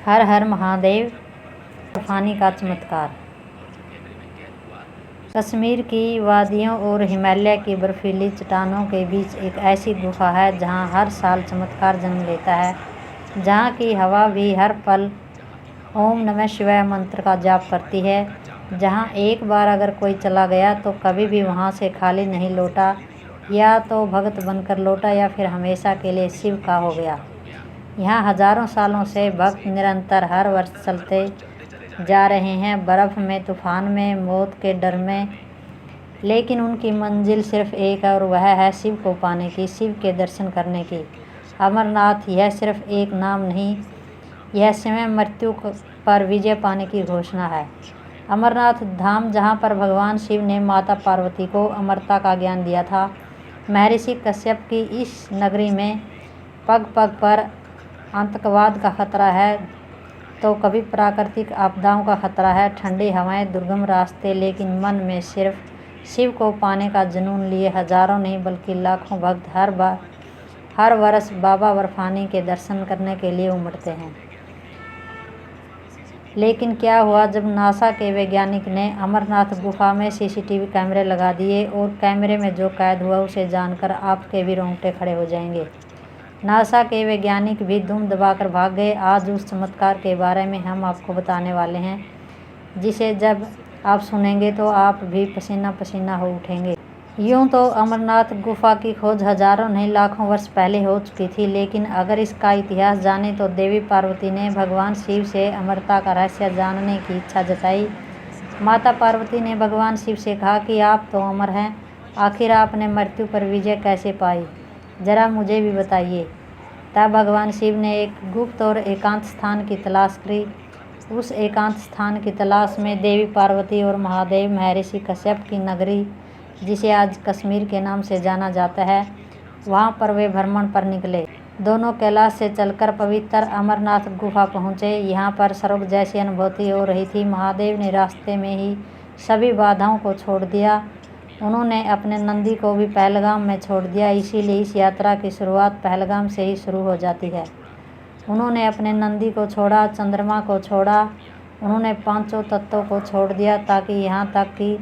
हर हर महादेव। तूफानी का चमत्कार। कश्मीर की वादियों और हिमालय की बर्फीली चट्टानों के बीच एक ऐसी गुफा है जहां हर साल चमत्कार जन्म लेता है, जहां की हवा भी हर पल ओम नमः शिवाय मंत्र का जाप करती है, जहां एक बार अगर कोई चला गया तो कभी भी वहां से खाली नहीं लौटा। या तो भक्त बनकर लौटा या फिर हमेशा के लिए शिव का हो गया। यहाँ हजारों सालों से भक्त निरंतर हर वर्ष चलते जा रहे हैं, बर्फ़ में, तूफान में, मौत के डर में, लेकिन उनकी मंजिल सिर्फ एक है और वह है शिव को पाने की, शिव के दर्शन करने की। अमरनाथ यह सिर्फ एक नाम नहीं, यह स्वयं मृत्यु पर विजय पाने की घोषणा है। अमरनाथ धाम, जहाँ पर भगवान शिव ने माता पार्वती को अमरता का ज्ञान दिया था। महर्षि कश्यप की इस नगरी में पग पग पर आतंकवाद का खतरा है, तो कभी प्राकृतिक आपदाओं का खतरा है, ठंडी हवाएं, दुर्गम रास्ते, लेकिन मन में सिर्फ शिव को पाने का जुनून लिए हजारों नहीं बल्कि लाखों भक्त हर वर्ष बाबा बर्फानी के दर्शन करने के लिए उमड़ते हैं। लेकिन क्या हुआ जब नासा के वैज्ञानिक ने अमरनाथ गुफा में सीसीटीवी कैमरे लगा दिए, और कैमरे में जो कैद हुआ उसे जानकर आपके भी रोंगटे खड़े हो जाएंगे। नासा के वैज्ञानिक भी दुम दबाकर भाग गए। आज उस चमत्कार के बारे में हम आपको बताने वाले हैं, जिसे जब आप सुनेंगे तो आप भी पसीना पसीना हो उठेंगे। यूं तो अमरनाथ गुफा की खोज हजारों नहीं लाखों वर्ष पहले हो चुकी थी, लेकिन अगर इसका इतिहास जाने तो देवी पार्वती ने भगवान शिव से अमरता का रहस्य जानने की इच्छा जताई। माता पार्वती ने भगवान शिव से कहा कि आप तो अमर हैं, आखिर आपने मृत्यु पर विजय कैसे पाई, जरा मुझे भी बताइए। तब भगवान शिव ने एक गुप्त और एकांत स्थान की तलाश करी। उस एकांत स्थान की तलाश में देवी पार्वती और महादेव महर्षि कश्यप की नगरी, जिसे आज कश्मीर के नाम से जाना जाता है, वहाँ पर वे भ्रमण पर निकले। दोनों कैलाश से चलकर पवित्र अमरनाथ गुफा पहुँचे। यहाँ पर स्वर्ग जैसी अनुभूति हो रही थी। महादेव ने रास्ते में ही सभी बाधाओं को छोड़ दिया। उन्होंने अपने नंदी को भी पहलगाम में छोड़ दिया, इसीलिए इस यात्रा की शुरुआत पहलगाम से ही शुरू हो जाती है। उन्होंने अपने नंदी को छोड़ा, चंद्रमा को छोड़ा, उन्होंने पांचों तत्वों को छोड़ दिया, ताकि यहाँ तक कि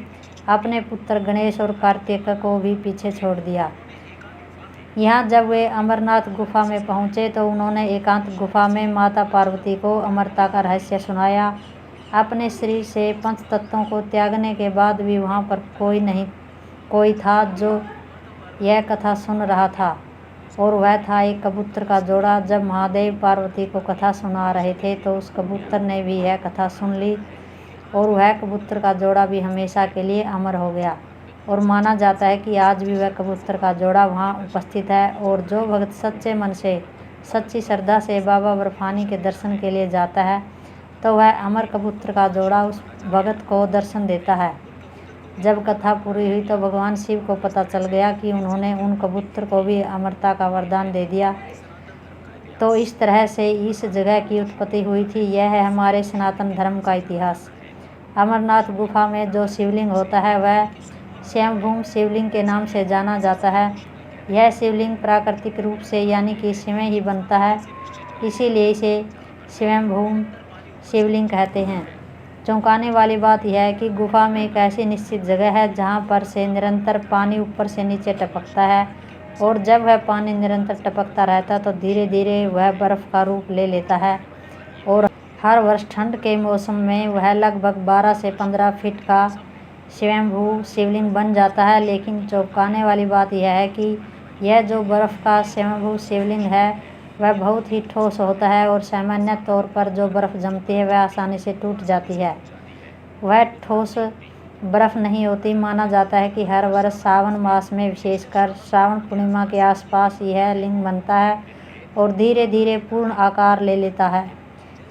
अपने पुत्र गणेश और कार्तिक को भी पीछे छोड़ दिया। यहाँ जब वे अमरनाथ गुफा में पहुँचे तो उन्होंने एकांत गुफा में माता पार्वती को अमरता का रहस्य सुनाया। अपने शरीर से पंच तत्वों को त्यागने के बाद भी वहाँ पर कोई था जो यह कथा सुन रहा था, और वह था एक कबूतर का जोड़ा। जब महादेव पार्वती को कथा सुना रहे थे तो उस कबूतर ने भी यह कथा सुन ली, और वह कबूतर का जोड़ा भी हमेशा के लिए अमर हो गया। और माना जाता है कि आज भी वह कबूतर का जोड़ा वहाँ उपस्थित है, और जो भक्त सच्चे मन से, सच्ची श्रद्धा से बाबा बर्फानी के दर्शन के लिए जाता है, तो वह अमर कबूतर का जोड़ा उस भगत को दर्शन देता है। जब कथा पूरी हुई तो भगवान शिव को पता चल गया कि उन्होंने उन कबूतर को भी अमरता का वरदान दे दिया। तो इस तरह से इस जगह की उत्पत्ति हुई थी। यह है हमारे सनातन धर्म का इतिहास। अमरनाथ गुफा में जो शिवलिंग होता है वह स्वयंभू शिवलिंग के नाम से जाना जाता है। यह शिवलिंग प्राकृतिक रूप से यानी कि स्वयं ही बनता है, इसीलिए इसे स्वयंभू शिवलिंग कहते हैं। चौंकाने वाली बात यह है कि गुफा में एक ऐसी निश्चित जगह है जहाँ पर से निरंतर पानी ऊपर से नीचे टपकता है, और जब वह पानी निरंतर टपकता रहता तो धीरे धीरे वह बर्फ़ का रूप ले लेता है, और हर वर्ष ठंड के मौसम में वह लगभग 12 से 15 फीट का स्वयंभू शिवलिंग बन जाता है। लेकिन चौंकाने वाली बात यह है कि यह जो बर्फ़ का स्वयंभू शिवलिंग है वह बहुत ही ठोस होता है, और सामान्य तौर पर जो बर्फ़ जमती है वह आसानी से टूट जाती है। वह ठोस बर्फ़ नहीं होती। माना जाता है कि हर वर्ष सावन मास में, विशेषकर श्रावण पूर्णिमा के आसपास, यह लिंग बनता है और धीरे धीरे पूर्ण आकार ले लेता है।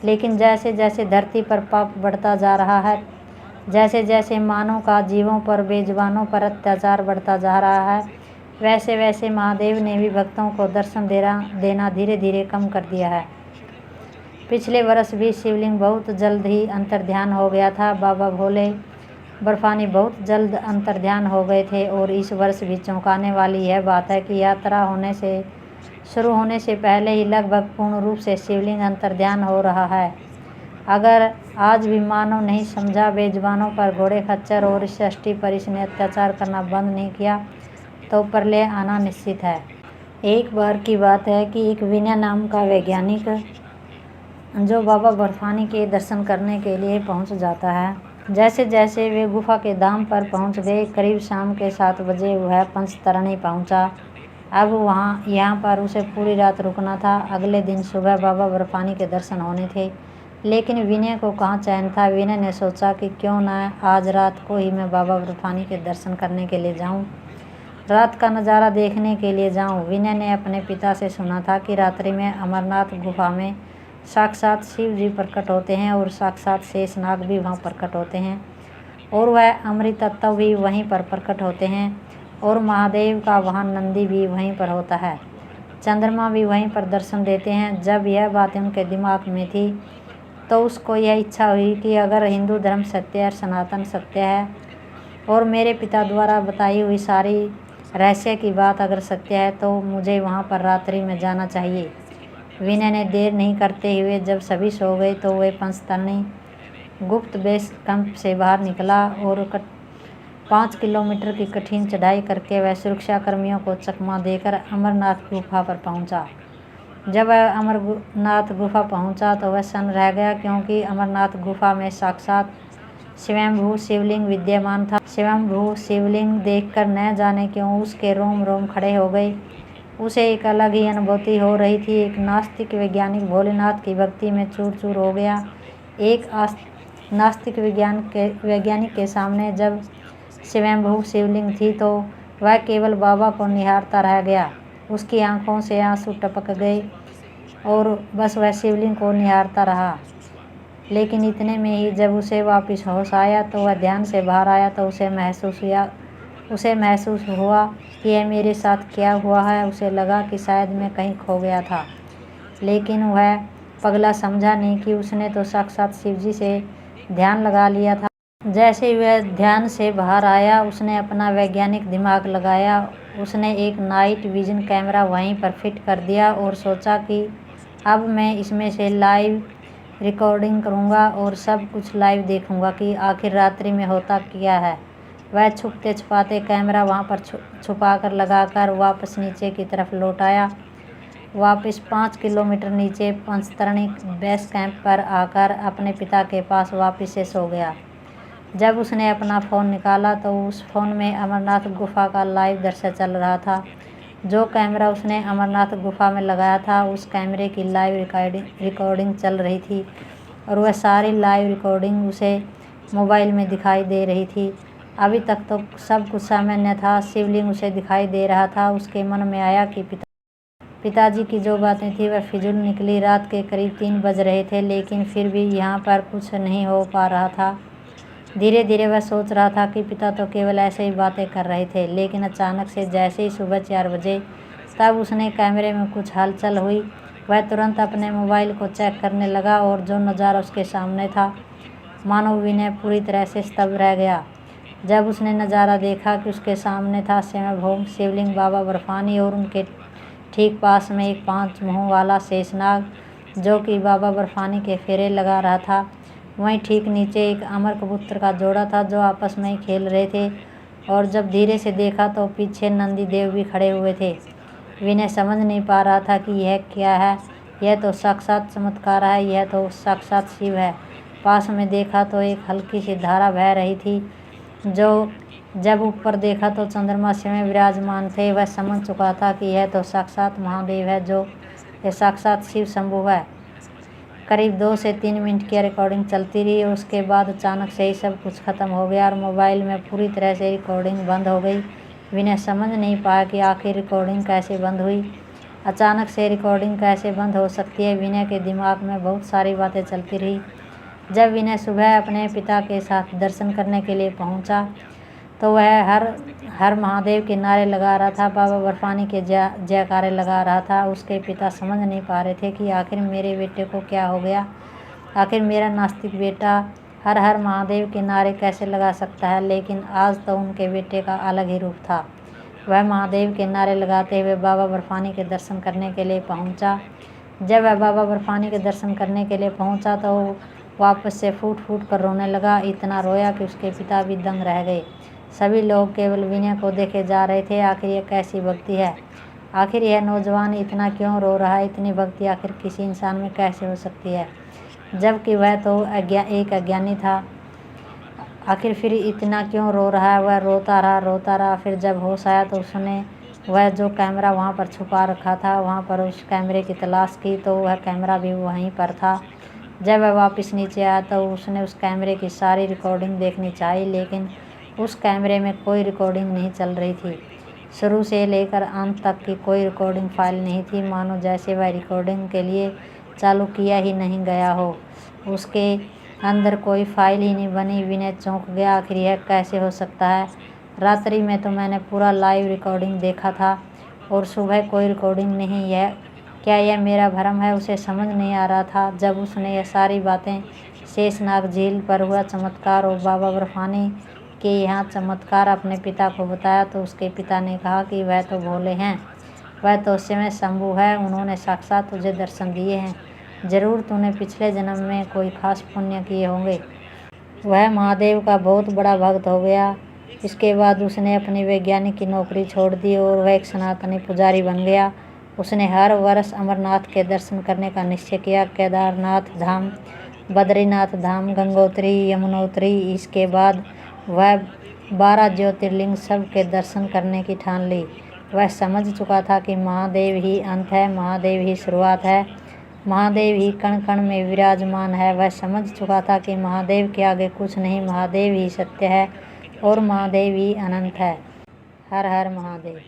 लेकिन जैसे जैसे धरती पर पाप बढ़ता जा रहा है, जैसे जैसे मानव का जीवों पर, बेजुबानों पर अत्याचार बढ़ता जा रहा है, वैसे वैसे महादेव ने भी भक्तों को दर्शन देना धीरे धीरे कम कर दिया है। पिछले वर्ष भी शिवलिंग बहुत जल्द ही अंतर्ध्यान हो गया था। बाबा भोले बर्फानी बहुत जल्द अंतर्ध्यान हो गए थे, और इस वर्ष भी चौंकाने वाली यह बात है कि यात्रा होने से शुरू होने से पहले ही लगभग पूर्ण रूप से शिवलिंग अंतर्ध्यान हो रहा है। अगर आज भी मानव नहीं समझा, बेजुबानों पर, घोड़े खच्चर और इस सृष्टि पर इसने अत्याचार करना बंद नहीं किया तो प्रलय आना निश्चित है। एक बार की बात है कि एक विनय नाम का वैज्ञानिक जो बाबा बर्फानी के दर्शन करने के लिए पहुंच जाता है। जैसे जैसे वे गुफा के धाम पर पहुंच गए, करीब शाम के 7 बजे वह पंचतरणी पहुंचा। अब यहाँ पर उसे पूरी रात रुकना था। अगले दिन सुबह बाबा बर्फानी के दर्शन होने थे, लेकिन विनय को कहाँ चैन था। विनय ने सोचा कि क्यों न आज रात को ही मैं बाबा बर्फानी के दर्शन करने के लिए जाऊं, रात का नज़ारा देखने के लिए जाऊं। विनय ने अपने पिता से सुना था कि रात्रि में अमरनाथ गुफा में साक्षात शिव जी प्रकट होते हैं और साक्षात शेषनाग भी वहाँ प्रकट होते हैं और वह अमृत तत्व भी वहीं पर प्रकट होते हैं और महादेव का वाहन नंदी भी वहीं पर होता है। चंद्रमा भी वहीं पर दर्शन देते हैं। जब यह बात उनके दिमाग में थी तो उसको यह इच्छा हुई कि अगर हिंदू धर्म सत्य और सनातन सत्य है और मेरे पिता द्वारा बताई हुई सारी रहस्य की बात अगर सत्य है तो मुझे वहाँ पर रात्रि में जाना चाहिए। विनय ने देर नहीं करते हुए जब सभी सो गए तो वे पंचतरणी गुप्त बेस कैंप से बाहर निकला और 5 किलोमीटर की कठिन चढ़ाई करके वह सुरक्षा कर्मियों को चकमा देकर अमरनाथ गुफा पर पहुंचा। जब वह अमरनाथ गुफा पहुंचा तो वह सन्न रह गया, क्योंकि अमरनाथ गुफा में साक्षात स्वयंभू शिवलिंग विद्यमान था। स्वयंभू शिवलिंग देखकर न जाने क्यों उसके रोम रोम खड़े हो गए। उसे एक अलग ही अनुभूति हो रही थी। एक नास्तिक वैज्ञानिक भोलेनाथ की भक्ति में चूर चूर हो गया। एक नास्तिक वैज्ञानिक के सामने जब स्वयंभू शिवलिंग थी तो वह केवल बाबा को निहारता रह गया। उसकी आंखों से आंसू टपक गए और बस वह शिवलिंग को निहारता रहा। लेकिन इतने में ही जब उसे वापस होश आया तो वह ध्यान से बाहर आया तो उसे महसूस हुआ कि यह मेरे साथ क्या हुआ है। उसे लगा कि शायद मैं कहीं खो गया था, लेकिन वह पगला समझा नहीं कि उसने तो साक्षात शिवजी से ध्यान लगा लिया था। जैसे ही वह ध्यान से बाहर आया उसने अपना वैज्ञानिक दिमाग लगाया। उसने एक नाइट विजन कैमरा वहीं पर फिट कर दिया और सोचा कि अब मैं इसमें से लाइव रिकॉर्डिंग करूँगा और सब कुछ लाइव देखूँगा कि आखिर रात्रि में होता क्या है। वह छुपते छुपाते कैमरा वहाँ पर छुपा कर लगाकर वापस नीचे की तरफ लौट आया। वापस 5 किलोमीटर नीचे पंचतरणी बेस कैंप पर आकर अपने पिता के पास वापस से सो गया। जब उसने अपना फ़ोन निकाला तो उस फ़ोन में अमरनाथ गुफा का लाइव दृश्य चल रहा था। जो कैमरा उसने अमरनाथ गुफा में लगाया था उस कैमरे की लाइव रिकॉर्डिंग चल रही थी और वह सारी लाइव रिकॉर्डिंग उसे मोबाइल में दिखाई दे रही थी। अभी तक तो सब कुछ सामान्य था। शिवलिंग उसे दिखाई दे रहा था। उसके मन में आया कि पिताजी की जो बातें थी वह फिजूल निकली। रात के करीब 3 बज रहे थे, लेकिन फिर भी यहाँ पर कुछ नहीं हो पा रहा था। धीरे धीरे वह सोच रहा था कि पिता तो केवल ऐसे ही बातें कर रहे थे, लेकिन अचानक से जैसे ही सुबह 4 बजे तब उसने कैमरे में कुछ हलचल हुई। वह तुरंत अपने मोबाइल को चेक करने लगा और जो नज़ारा उसके सामने था मानो विनय पूरी तरह से स्तब्ध रह गया। जब उसने नज़ारा देखा कि उसके सामने था स्वयंभू शिवलिंग बाबा बर्फानी और उनके ठीक पास में एक 5 मुँह वाला शेषनाग जो कि बाबा बर्फानी के फेरे लगा रहा था। वहीं ठीक नीचे एक अमर कबूतर का जोड़ा था जो आपस में ही खेल रहे थे। और जब धीरे से देखा तो पीछे नंदी देव भी खड़े हुए थे। विनय समझ नहीं पा रहा था कि यह क्या है। यह तो साक्षात चमत्कार है, यह तो साक्षात शिव है। पास में देखा तो एक हल्की सी धारा बह रही थी। जो जब ऊपर देखा तो चंद्रमा स्वयं विराजमान थे। वह समझ चुका था कि यह तो साक्षात महादेव है, जो यह साक्षात शिव शंभु है। करीब 2 से 3 मिनट की रिकॉर्डिंग चलती रही। उसके बाद अचानक से ही सब कुछ खत्म हो गया और मोबाइल में पूरी तरह से रिकॉर्डिंग बंद हो गई। विनय समझ नहीं पाया कि आखिर रिकॉर्डिंग कैसे बंद हुई। अचानक से रिकॉर्डिंग कैसे बंद हो सकती है। विनय के दिमाग में बहुत सारी बातें चलती रही। जब विनय सुबह अपने पिता के साथ दर्शन करने के लिए पहुंचा तो वह हर महादेव के नारे लगा रहा था, बाबा बर्फानी के जयकारे लगा रहा था। उसके पिता समझ नहीं पा रहे थे कि आखिर मेरे बेटे को क्या हो गया। आखिर मेरा नास्तिक बेटा हर महादेव के नारे कैसे लगा सकता है। लेकिन आज तो उनके बेटे का अलग ही रूप था। वह महादेव के नारे लगाते हुए बाबा बर्फानी के दर्शन करने के लिए पहुंचा। जब वह बाबा बर्फानी के दर्शन करने के लिए पहुंचा तो वापस से फूट फूट कर रोने लगा। इतना रोया कि उसके पिता भी दंग रह गए। सभी लोग केवल विनय को देखे जा रहे थे। आखिर यह कैसी भक्ति है? आखिर यह नौजवान इतना क्यों रो रहा है? इतनी भक्ति आखिर किसी इंसान में कैसे हो सकती है, जबकि वह तो एक अज्ञानी था। आखिर फिर इतना क्यों रो रहा है? वह रोता रहा। फिर जब होश आया तो उसने वह जो कैमरा वहाँ पर छुपा रखा था, वहाँ पर उस कैमरे की तलाश की तो वह कैमरा भी वहीं पर था। जब वह वापस नीचे आया तो उसने उस कैमरे की सारी रिकॉर्डिंग देखनी चाहिए, लेकिन उस कैमरे में कोई रिकॉर्डिंग नहीं चल रही थी। शुरू से लेकर अंत तक की कोई रिकॉर्डिंग फाइल नहीं थी, मानो जैसे वह रिकॉर्डिंग के लिए चालू किया ही नहीं गया हो। उसके अंदर कोई फाइल ही नहीं बनी। विनय चौंक गया। आखिर यह कैसे हो सकता है? रात्रि में तो मैंने पूरा लाइव रिकॉर्डिंग देखा था और सुबह कोई रिकॉर्डिंग नहीं। क्या यह मेरा भ्रम है? उसे समझ नहीं आ रहा था। जब उसने यह सारी बातें शेषनाग झील पर हुआ चमत्कार और बाबा बर्फानी के यहाँ चमत्कार अपने पिता को बताया तो उसके पिता ने कहा कि वह तो भोले हैं, वह तो स्वयं शंभु है, उन्होंने साक्षात तुझे दर्शन दिए हैं। जरूर तूने पिछले जन्म में कोई खास पुण्य किए होंगे। वह महादेव का बहुत बड़ा भक्त हो गया। इसके बाद उसने अपनी वैज्ञानिक की नौकरी छोड़ दी और वह एक सनातनी पुजारी बन गया। उसने हर वर्ष अमरनाथ के दर्शन करने का निश्चय किया। केदारनाथ धाम, बद्रीनाथ धाम, गंगोत्री, यमुनोत्री, इसके बाद वह 12 ज्योतिर्लिंग सब के दर्शन करने की ठान ली। वह समझ चुका था कि महादेव ही अंत है, महादेव ही शुरुआत है, महादेव ही कण कण में विराजमान है। वह समझ चुका था कि महादेव के आगे कुछ नहीं, महादेव ही सत्य है और महादेव ही अनंत है। हर हर महादेव।